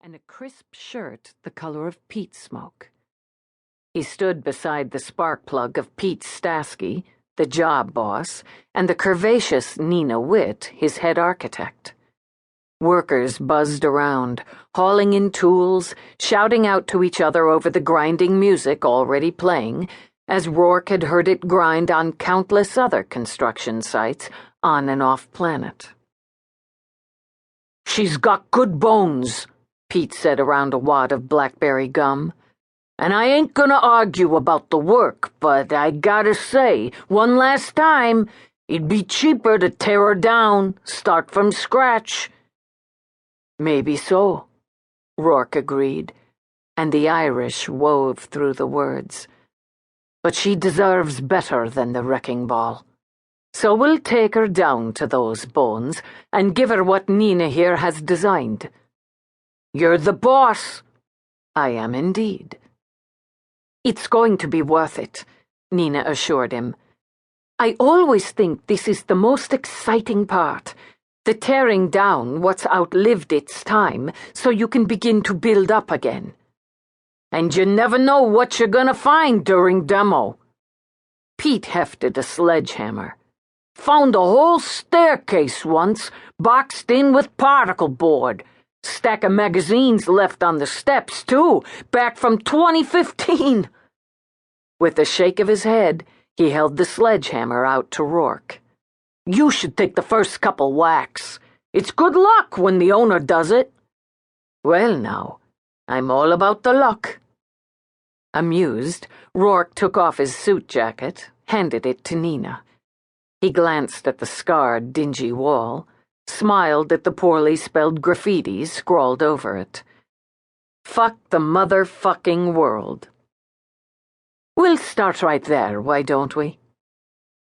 and a crisp shirt the color of peat smoke. He stood beside the spark plug of Pete Stasky, the job boss, and the curvaceous Nina Witt, his head architect. Workers buzzed around, hauling in tools, shouting out to each other over the grinding music already playing, as Roarke had heard it grind on countless other construction sites on and off planet. "She's got good bones," Pete said around a wad of blackberry gum. "And I ain't gonna argue about the work, but I gotta say, one last time, it'd be cheaper to tear her down, start from scratch." "Maybe so," Roarke agreed, and the Irish wove through the words. "But she deserves better than the wrecking ball. So we'll take her down to those bones and give her what Nina here has designed." "You're the boss." "I am indeed." "It's going to be worth it," Nina assured him. "I always think this is the most exciting part, the tearing down what's outlived its time so you can begin to build up again. And you never know what you're gonna find during demo." Pete hefted a sledgehammer. "Found a whole staircase once, boxed in with particle board. Stack of magazines left on the steps, too, back from 2015. With a shake of his head, he held the sledgehammer out to Roarke. "You should take the first couple whacks. It's good luck when the owner does it." "Well, now, I'm all about the luck." Amused, Roarke took off his suit jacket, handed it to Nina. He glanced at the scarred, dingy wall, smiled at the poorly spelled graffiti scrawled over it. "Fuck the motherfucking world." "We'll start right there, why don't we?"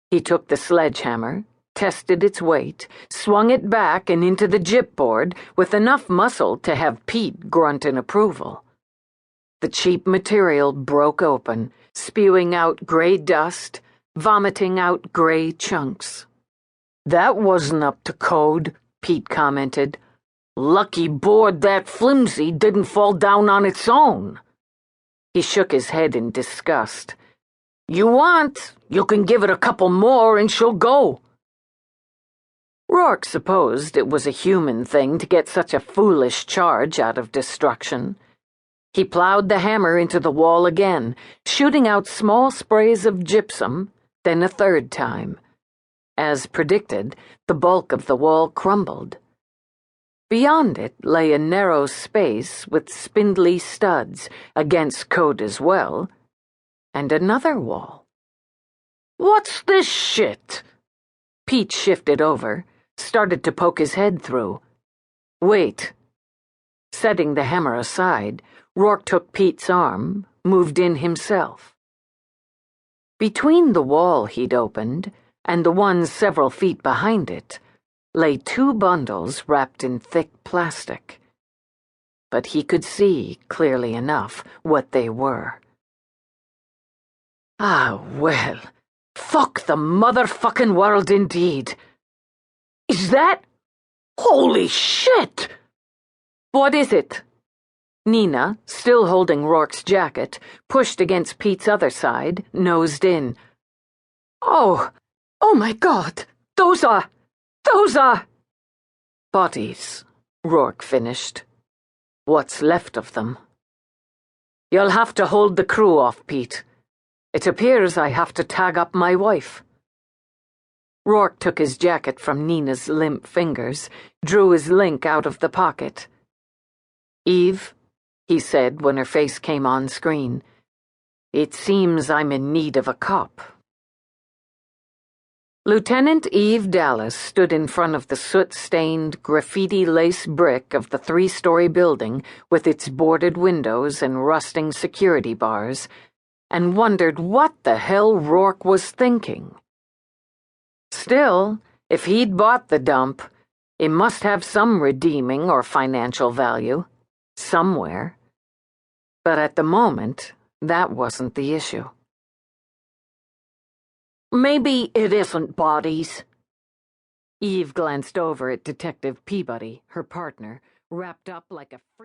He took the sledgehammer, tested its weight, swung it back and into the gypboard with enough muscle to have Pete grunt in approval. The cheap material broke open, spewing out gray dust, vomiting out gray chunks. "That wasn't up to code," Pete commented. "Lucky board that flimsy didn't fall down on its own." He shook his head in disgust. "You can give it a couple more and she'll go." Roarke supposed it was a human thing to get such a foolish charge out of destruction. He plowed the hammer into the wall again, shooting out small sprays of gypsum, then a third time. As predicted, the bulk of the wall crumbled. Beyond it lay a narrow space with spindly studs, against code as well, and another wall. "What's this shit?" Pete shifted over, started to poke his head through. "Wait." Setting the hammer aside, Roarke took Pete's arm, moved in himself. Between the wall he'd opened and the one several feet behind it lay two bundles wrapped in thick plastic. But he could see, clearly enough, what they were. "Ah, well, fuck the motherfucking world indeed. Is that? Holy shit!" "What is it?" Nina, still holding Roarke's jacket, pushed against Pete's other side, nosed in. Oh my God, those are... "Bodies," Roarke finished. "What's left of them. You'll have to hold the crew off, Pete. It appears I have to tag up my wife." Roarke took his jacket from Nina's limp fingers, drew his link out of the pocket. "Eve," he said when her face came on screen, "it seems I'm in need of a cop." Lieutenant Eve Dallas stood in front of the soot-stained, graffiti-lace brick of the three-story building with its boarded windows and rusting security bars, and wondered what the hell Roarke was thinking. Still, if he'd bought the dump, it must have some redeeming or financial value, somewhere. But at the moment, that wasn't the issue. "Maybe it isn't bodies." Eve glanced over at Detective Peabody, her partner, wrapped up like a freak.